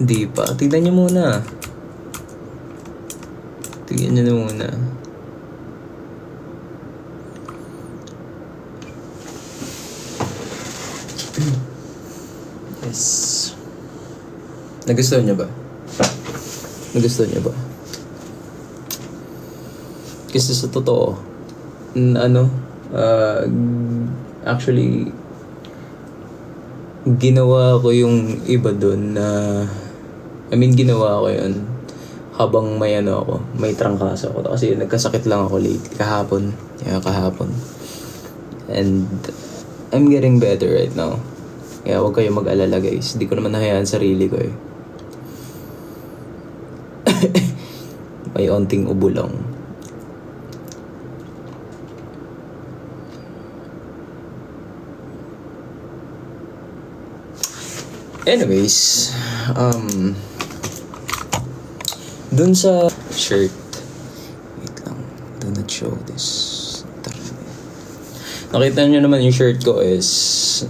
Hindi pa. Tignan nyo muna. Tignan nyo na muna. Yes. Nagustuhan nyo ba? Nagustuhan nyo ba? Kasi sa totoo, actually, ginawa ko yung iba dun na, ginawa ko yun habang may may trangkaso ako. Kasi nagkasakit lang ako kahapon. Yeah, kahapon. And I'm getting better right now. Kaya huwag kayo mag-alala guys. Hindi ko naman nahayaan sarili ko eh. May onting ubo lang. Anyways, dun sa shirt, wait lang, do not show this. Nakita nyo naman yung shirt ko is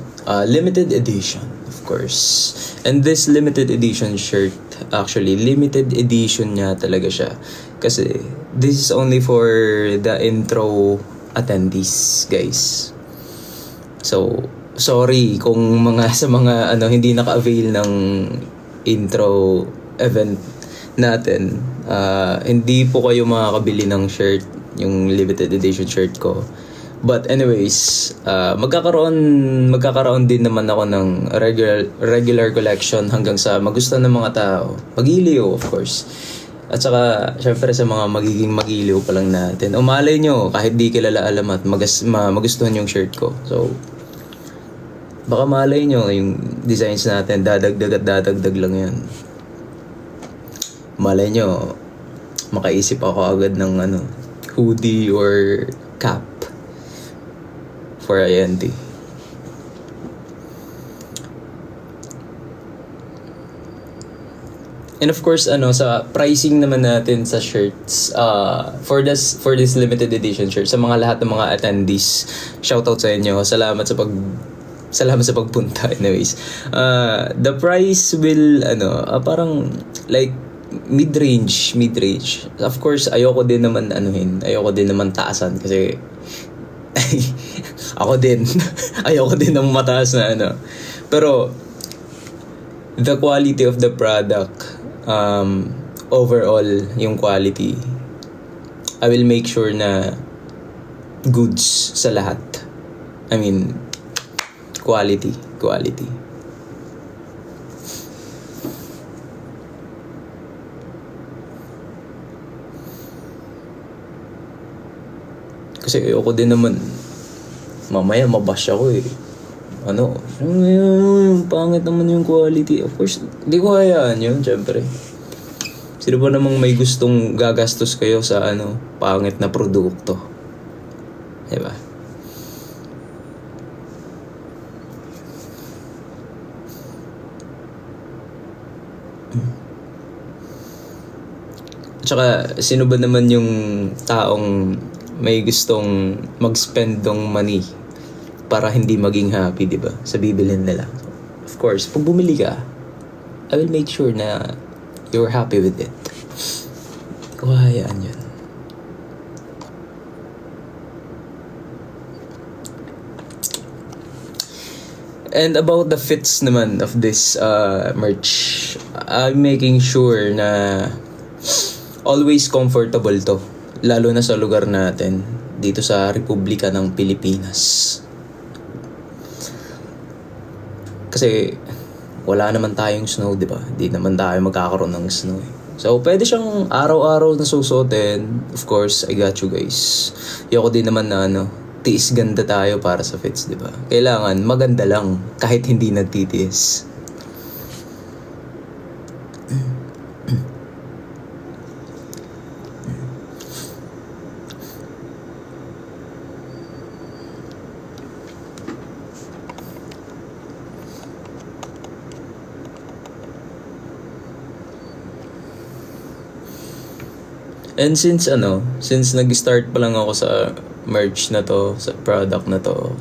limited edition, of course. And this limited edition shirt, actually, limited edition niya talaga siya. Kasi this is only for the intro attendees, guys. So, sorry kung sa mga hindi naka-avail ng intro event natin. Hindi po kayo makakabili ng shirt, yung limited edition shirt ko. But anyways, magkakaroon din naman ako ng regular collection hanggang sa magustuhan ng mga tao. Magiliw, of course. At saka, syempre sa mga magiging magiliw pa lang natin. O malay nyo, kahit di kilala alamat, magustuhan yung shirt ko. So, baka malay nyo, yung designs natin, dadagdag at dadagdag lang yan. Malay nyo, makaisip ako agad ng hoodie or cap for INT. And of course, sa pricing naman natin sa shirts, for this limited edition shirt, sa lahat ng mga attendees, shoutout sa inyo. Salamat sa pagpunta. Anyways, the price will parang like mid-range. Of course, ayoko din naman taasan kasi ako din ayoko din ng mataas na pero the quality of the product, overall yung quality, I will make sure na goods sa lahat. Quality. Kasi ayoko din naman mamaya mabash ako eh. Pangit naman yung quality. Of course, di ko hayaan yun, syempre. Sino ba namang may gustong gagastos kayo sa pangit na produkto? Diba? At saka, sino ba naman yung taong may gustong mag-spend ng money para hindi maging happy, di ba? Sa bibilhin nila. Of course, pag bumili ka, I will make sure na you're happy with it. Hayaan yun. And about the fits naman of this merch, I'm making sure na always comfortable to. Lalo na sa lugar natin, dito sa Republika ng Pilipinas. Kasi wala naman tayong snow, di ba? Di naman tayo magkakaroon ng snow. So, pwede siyang araw-araw na susuotin. Of course, I got you guys. Ayoko din naman na tiis ganda tayo para sa fits, di ba? Kailangan maganda lang kahit hindi nagtitiis. And since nag-start pa lang ako sa merch na to, sa product na to,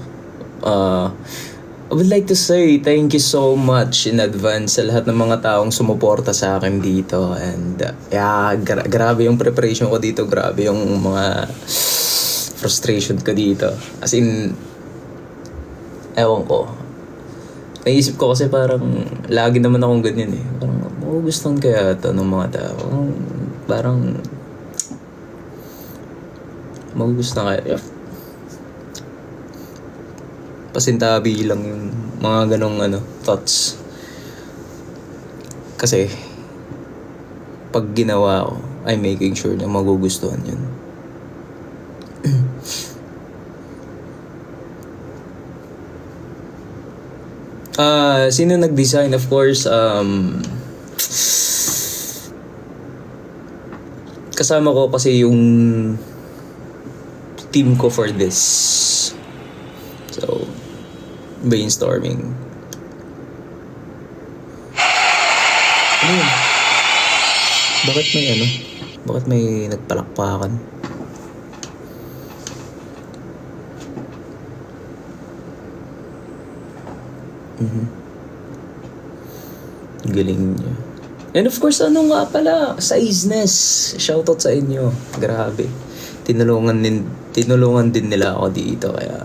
I would like to say thank you so much in advance sa lahat ng mga taong sumuporta sa akin dito. And grabe yung preparation ko dito. Grabe yung mga frustration ko dito. As in, ewan ko. Naisip ko kasi parang lagi naman akong ganyan eh. Parang magugustuhan kaya ito ng mga tao. Parang magugustuhan kaya. Pasintabi lang yung mga ganong thoughts. Kasi pag ginawa ko, I'm making sure na magugustuhan yun. Sino nag-design? Of course, kasama ko kasi yung team ko for this. So, brainstorming. Ano yun? Bakit may nagpalakpakan? Galing niya. And of course, nga pala, sizeness. Shoutout sa inyo. Grabe. Tinulungan din nila ako dito, kaya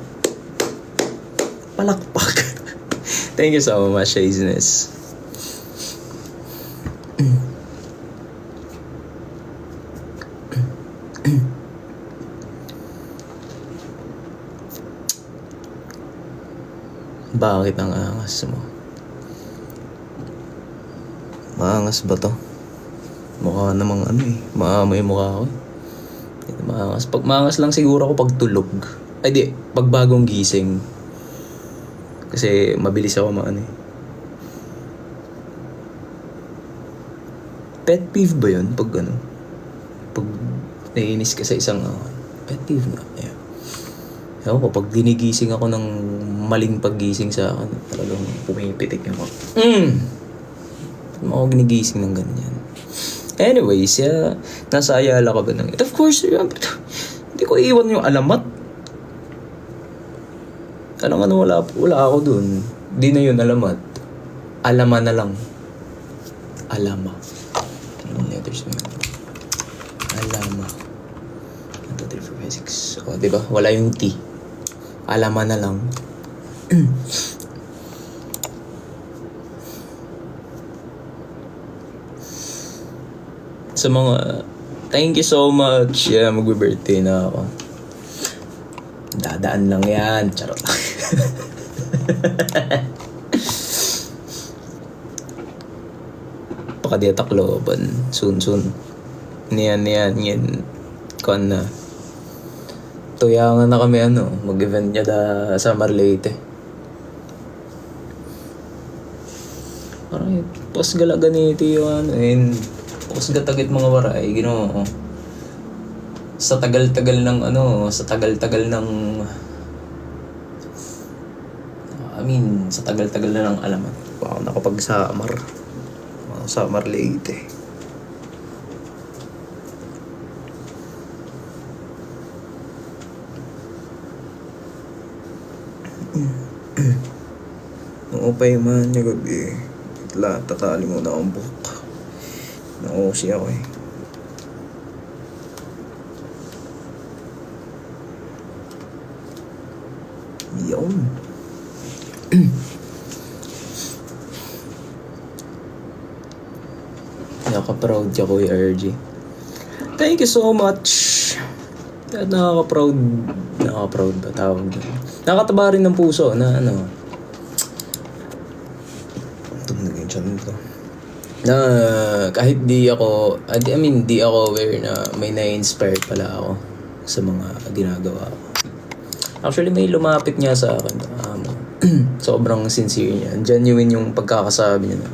palakpak. Thank you so much, sizeness. Bakit ang angas mo? Maangas ba to? Mukha namang maamay mukha ko. Maangas. Pag maangas lang siguro ako pag tulog. Ay di, pag bagong gising. Kasi mabilis ako Pet peeve ba yun? Pag pag naiinis ka sa isang pet peeve nga. Yeah. Ewan ko, pag ginigising ako ng maling paggising sa akin, talagang pumipitik yung ako. Ako ginigising ng ganyan. Anyways, nasa Ayala ka ba ng... Of course, hindi ko iwan yung alamat. Wala ako dun. Di na yun alamat. Alama na lang. Alama. Anong letters mo yun? Alama. 1, 2, 3, 4, 5, 6. O, diba? Wala yung T. Alama na lang. Sa mga... Thank you so much. Yeah, mag-birthday na ako. Dadaan lang yan. Charot lang. Pakadiatak looban. Soon. Niyan. Kuan na. Tuyangan na kami mag-event niya sa Marleyte. Parang pas galaganiti yung pas gatagit mga waray, Ginoo. Sa tagal-tagal ng sa tagal-tagal na ng alamat. Wow, nakapag-Samar. Samar Leyte. Nung upay man niya gabi, tatali mo na ang buhok. Nauusi ako Yun. Nakaka-proud ka, Kuya RG. Thank you so much. At nakaka-proud ba tawag doon? Nakataba rin ng puso na tumigil yung channel ko. Na kahit di ako aware na may na-inspired pala ako sa mga ginagawa ko. Actually, may lumapit niya sa akin. Sobrang sincere niya. Genuine yung pagkakasabi niya.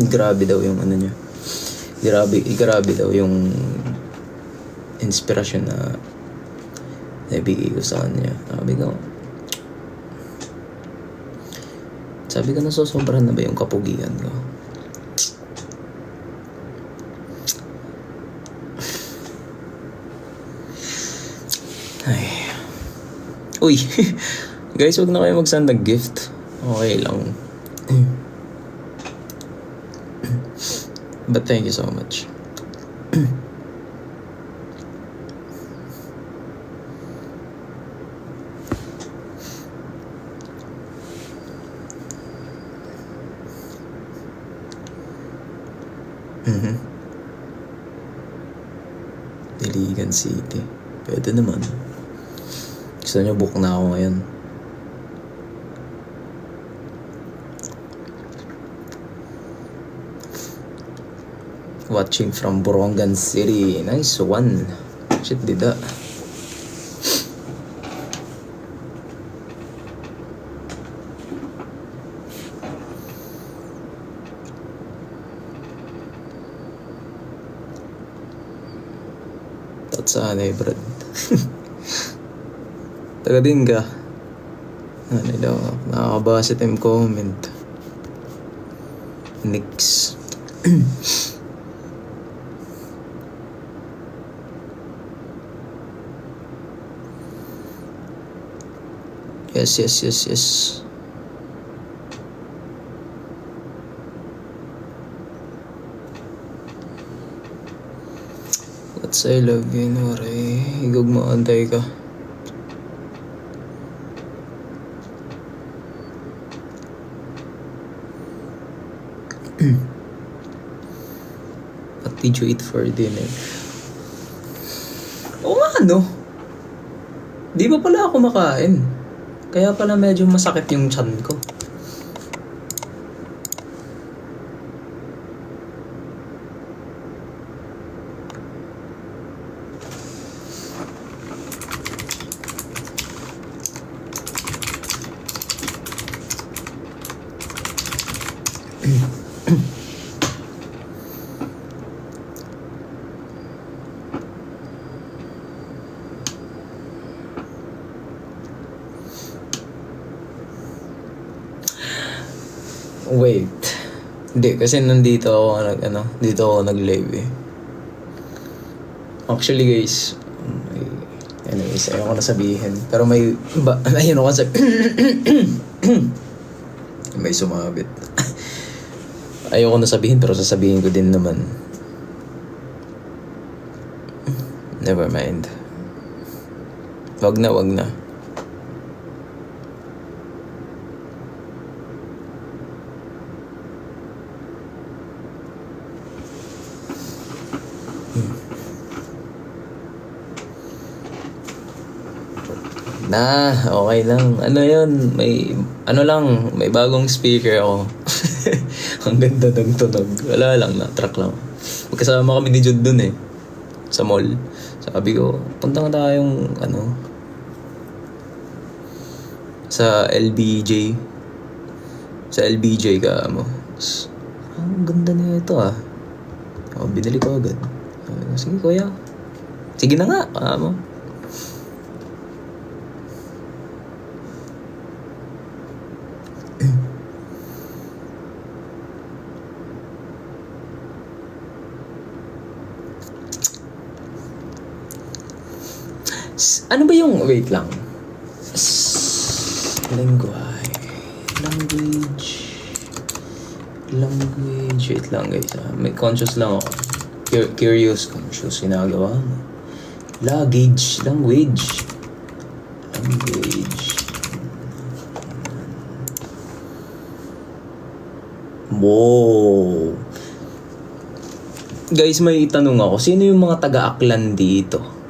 Grabe daw yung niya. Grabe daw yung inspirasyon na naibigay ko sa kanya. Sabi ko nasosobrahan na ba yung kapugian ko? Ay. Uy, Guys, wag na kayo mag-send ng gift. Okay lang. But thank you so much. Diligan City. Pwede naman. Gusto nyo, book na ako ngayon. Watching from Borongan City. Nice one. Shit, dida. Sana eh, Brad. Taga din ka. Ano daw, nakakabasa time comment. Nix. Yes. What's I love you, Nore? Igog mo, antay ka. What did you eat for dinner? Oo nga, no? Di ba pala ako makain? Kaya pala medyo masakit yung tiyan ko. Wait. Hindi, kasi nandito ako dito ako nag-live eh. Actually guys, anyways, ayaw ko na sabihin. Pero ayun ako may sumabit. Ayaw ko na sabihin, pero sasabihin ko din naman. Never mind. Wag na. Okay lang. Ano yun? May bagong speaker ako. Ang ganda ng tunog. Wala lang, na-track lang. Magkasama kami ni Jude dun eh. Sa mall. Sabi ko, punta nga tayong, sa LBJ. Sa LBJ ka mo. Ang ganda na ito ah. Binili ko agad. Sige kuya. Sige na nga. Ano ba yung... Wait lang. Language. Wait lang guys. May conscious lang ako. Curious conscious. Ginagawa mo. Language. Wow. Guys, may itanong ako. Sino yung mga taga-Aklan dito?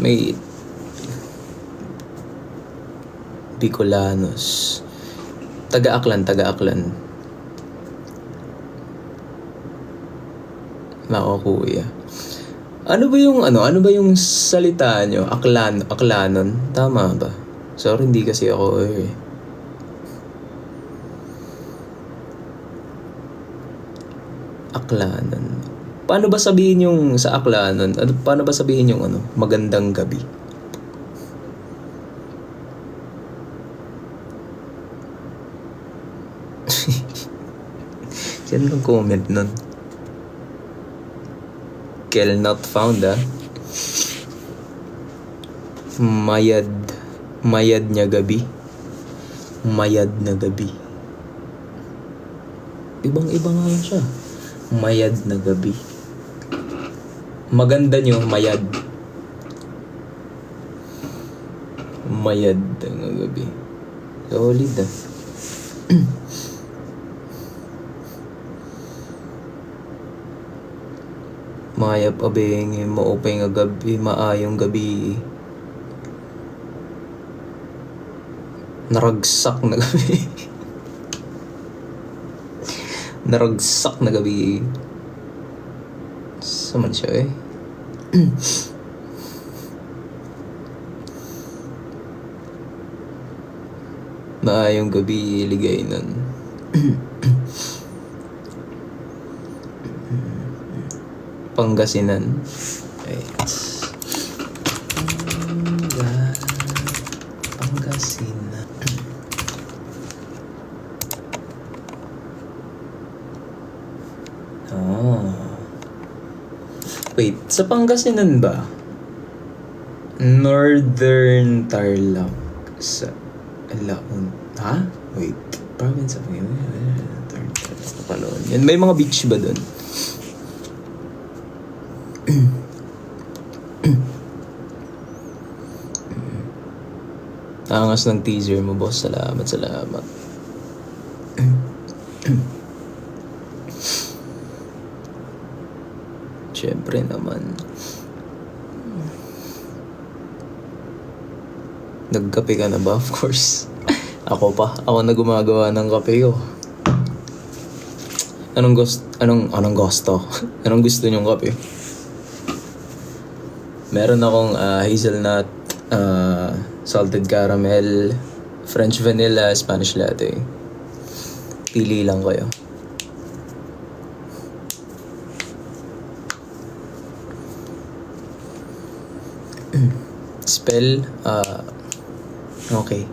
May Bicolanos. Taga-Aklan. Nako kuya. Ano ba yung salita nyo? Aklanon? Tama ba? Sorry, hindi kasi ako Aklanon. Paano ba sabihin yung sa Aklanon? Paano ba sabihin yung magandang gabi? Yan ang comment nun. Kel not found Mayad. Mayad niya gabi. Mayad na gabi. Ibang-iba nga lang siya. Mayad na gabi. Maganda nyo, mayad. Mayad na gabi. Solid ah. Mayap abeng, maupay nga gabi, maayong gabi. Naragsak na gabi. Naragsak na gabi. Saman siya eh. Maayong gabi, ligay nun. Pangasinan. Right. Pangasinan. Wait, sa Pangasinan ba? Northern Tarlac sa Laon. Ha? Wait. Province of Northern Tarlac. Kapaloan. Yan, may mga beach ba dun? Angas ng teaser mo, boss. Salamat, salamat. Siyempre naman. Nagkape ka na ba? Of course. Ako pa. Ako na gumagawa ng kape ko. Anong gusto? Anong gusto niyong kape? Meron akong hazelnut, salted caramel, French vanilla, Spanish latte. Pili lang kayo. Spell, okay.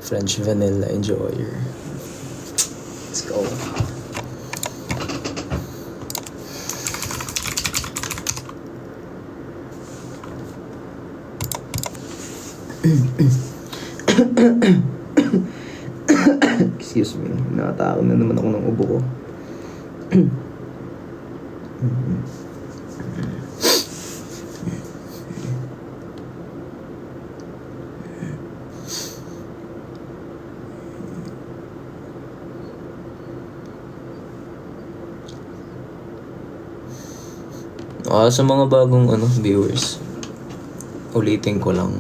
French vanilla enjoyer. Let's go. Excuse me. Nakatakot na naman ako ng ubo ko. Sa mga bagong viewers, ulitin ko lang,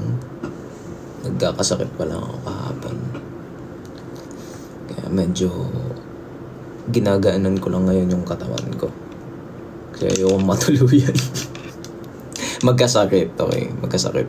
nagkakasakit pa lang ako kahapon. Kaya medyo ginagaanan ko lang ngayon yung katawan ko. Kaya ayoko matuluyan. Magkasakit, okay? Magkasakit.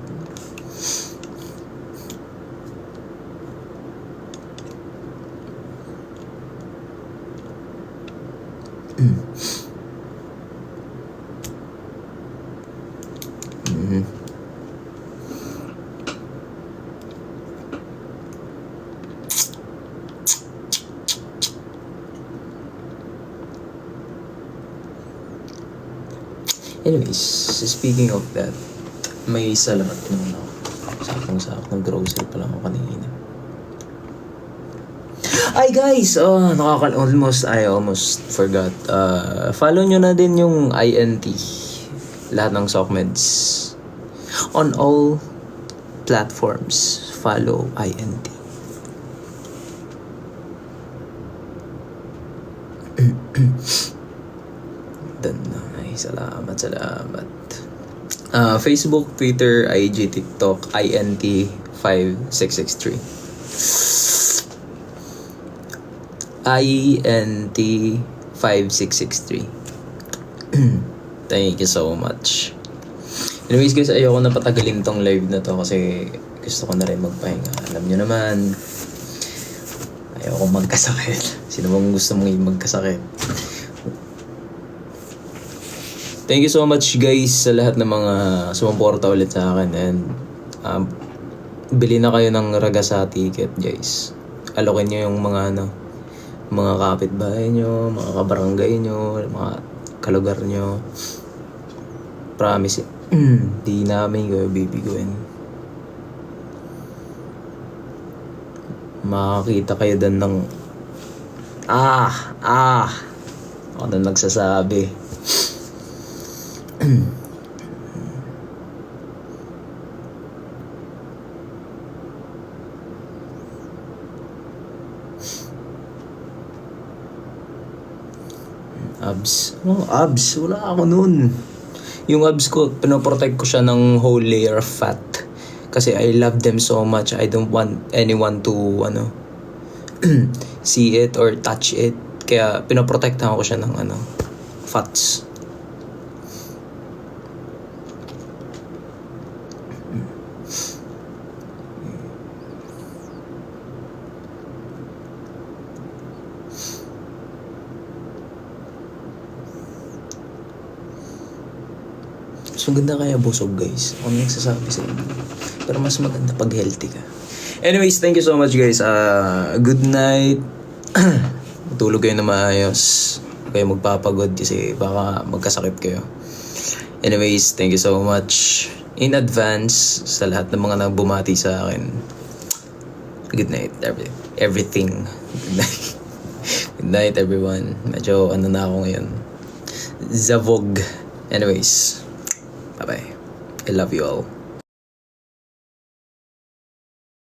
Anyways, speaking of that, may salamat naman ako. Sakong-sakong nag-grocery pa lang ako kanina. Ay guys! I almost forgot. Follow nyo na din yung INT. Lahat ng Socmeds. On all platforms, follow INT. Salamat. Facebook, Twitter, IG, TikTok, INT5663. INT 5663. Thank you so much. Anyways guys, ayoko na patagalin tong live na to kasi gusto ko na rin magpahinga. Alam nyo naman, ayoko magkasakit. Sino bang gusto mong magkasakit? Thank you so much guys sa lahat ng mga sumuporta ulit sa akin. And bili na kayo ng Ragasa ticket guys. Alokin nyo yung mga kapitbahay nyo, mga kabarangay nyo, mga kalugar nyo. Promise, di namin kayo bibiguin. Makakita kayo doon ng ako na nagsasabi. Abs. Abs? Wala ako nun. Yung abs ko, pinoprotect ko siya ng whole layer of fat. Kasi I love them so much. I don't want anyone to, see it or touch it. Kaya pinoprotektahan ko siya ng, fats. So, ganda kaya busog guys. Ako nagsasabi sa inyo. Pero mas maganda pag healthy ka. Anyways, thank you so much guys. Good night. Tulog kayo na maayos. Huwag kayo magpapagod kasi baka magkasakit kayo. Anyways, thank you so much in advance sa lahat ng mga nagbumati sa akin. Good night, everything. Good night. Good night, everyone. Medyo na ako ngayon. Zavog. Anyways, bye-bye. I love you all.